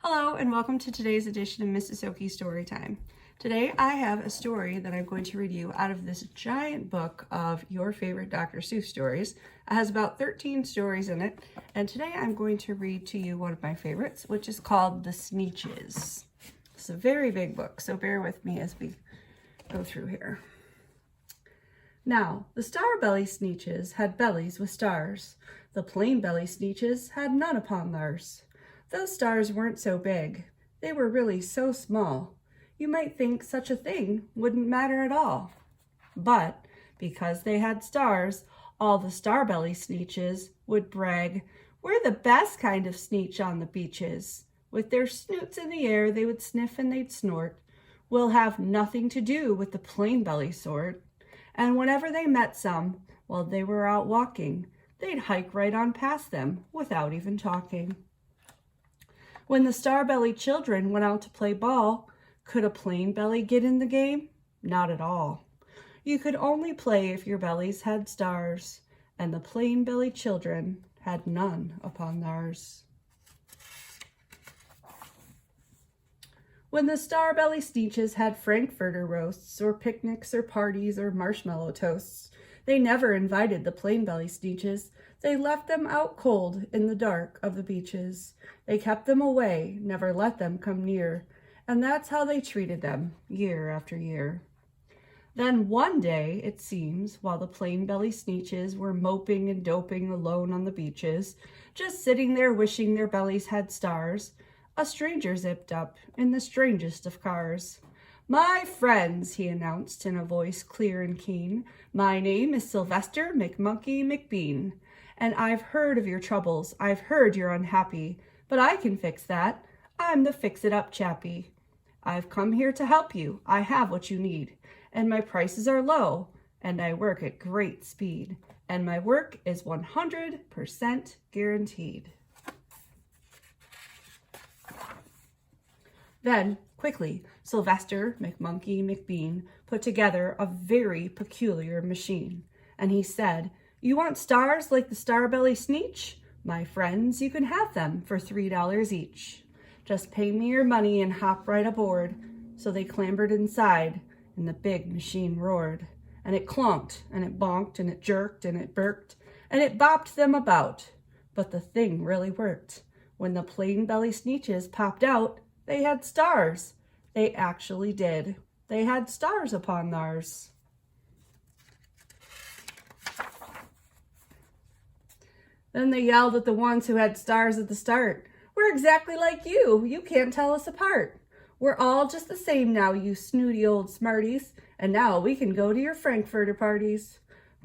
Hello and welcome to today's edition of Mrs. Okie Storytime. Today I have a story that I'm going to read you out of this giant book of your favorite Dr. Seuss stories. It has about 13 stories in it, and today I'm going to read to you one of my favorites, which is called The Sneetches. It's a very big book, so bear with me as we go through here. Now, the star-belly Sneetches had bellies with stars. The plain-belly Sneetches had none upon theirs. Those stars weren't so big. They were really so small. You might think such a thing wouldn't matter at all. But because they had stars, all the star-belly Sneetches would brag, "We're the best kind of Sneetch on the beaches." With their snoots in the air, they would sniff and they'd snort. "We'll have nothing to do with the plain-belly sort." And whenever they met some, while they were out walking, they'd hike right on past them without even talking. When the star-belly children went out to play ball, could a plain belly get in the game? Not at all. You could only play if your bellies had stars, and the plain belly children had none upon theirs. When the star-belly Sneetches had frankfurter roasts, or picnics, or parties, or marshmallow toasts, they never invited the plain-belly Sneetches. They left them out cold in the dark of the beaches. They kept them away, never let them come near, and that's how they treated them year after year. Then one day, it seems, while the plain-belly Sneetches were moping and doping alone on the beaches, just sitting there wishing their bellies had stars, a stranger zipped up in the strangest of cars. "My friends," he announced in a voice clear and keen, "my name is Sylvester McMonkey McBean, and I've heard of your troubles. I've heard you're unhappy, but I can fix that. I'm the fix-it-up chappie. I've come here to help you. I have what you need, and my prices are low, and I work at great speed, and my work is 100% guaranteed." Then, quickly, Sylvester McMonkey McBean put together a very peculiar machine, and he said, "You want stars like the star-belly Sneetch? My friends, you can have them for $3 each. Just pay me your money and hop right aboard." So they clambered inside, and the big machine roared, and it clunked, and it bonked, and it jerked, and it burked, and it bopped them about. But the thing really worked. When the plain-belly Sneetches popped out, they had stars. They actually did. They had stars upon theirs. Then they yelled at the ones who had stars at the start, "We're exactly like you. You can't tell us apart. We're all just the same now, you snooty old smarties, and now we can go to your frankfurter parties."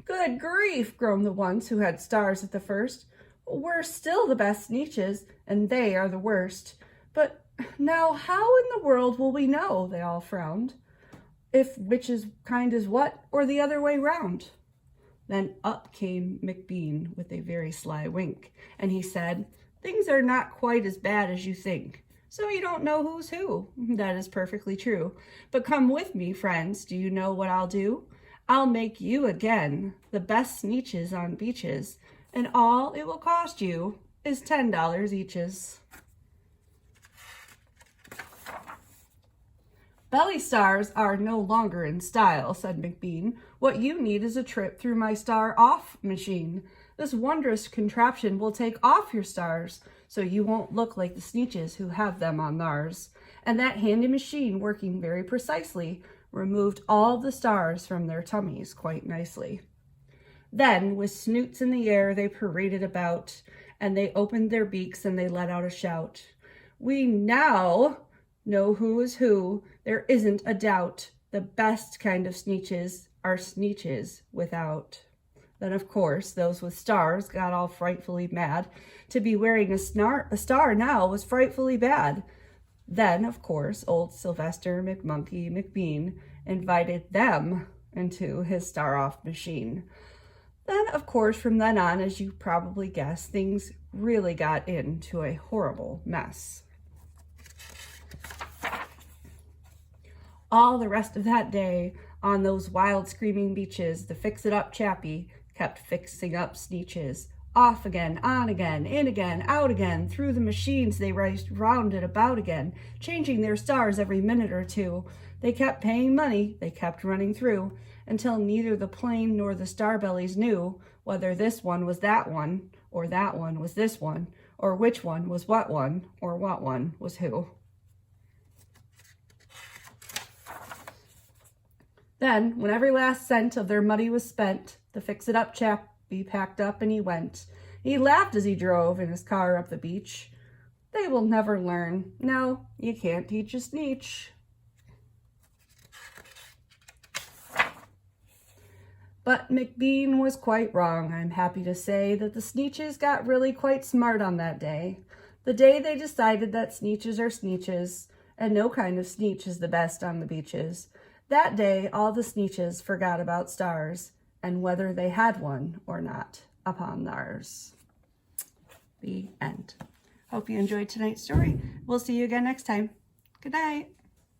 "Good grief," groaned the ones who had stars at the first. "We're still the best Sneetches, and they are the worst. But now how in the world will we know," they all frowned, "if which is kind is what, or the other way round?" Then up came McBean with a very sly wink, and he said, "Things are not quite as bad as you think. So you don't know who's who. That is perfectly true. But come with me, friends. Do you know what I'll do? I'll make you again the best Sneetches on beaches, and all it will cost you is $10 eaches." "Belly stars are no longer in style," said McBean. "What you need is a trip through my star-off machine. This wondrous contraption will take off your stars, so you won't look like the Sneetches who have them on theirs." And that handy machine, working very precisely, removed all the stars from their tummies quite nicely. Then, with snoots in the air, they paraded about, and they opened their beaks and they let out a shout. "We now know who is who. There isn't a doubt. The best kind of Sneetches are Sneetches without." Then, of course, those with stars got all frightfully mad. To be wearing a star now was frightfully bad. Then, of course, old Sylvester McMonkey McBean invited them into his star-off machine. Then, of course, from then on, as you probably guessed, things really got into a horrible mess. All the rest of that day, on those wild screaming beaches, the fix-it-up chappie kept fixing up Sneetches. Off again, on again, in again, out again, through the machines they raced round and about again, changing their stars every minute or two. They kept paying money, they kept running through, until neither the plane nor the Starbellies knew whether this one was that one, or that one was this one, or which one was what one, or what one was who. Then, when every last cent of their money was spent, the fix-it-up chap, he packed up and he went. He laughed as he drove in his car up the beach. They will never learn. No, you can't teach a Sneetch. But McBean was quite wrong. I'm happy to say that the Sneetches got really quite smart on that day. The day they decided that Sneetches are Sneetches, and no kind of Sneetch is the best on the beaches. That day, all the Sneetches forgot about stars, and whether they had one or not upon theirs. The end. Hope you enjoyed tonight's story. We'll see you again next time. Good night.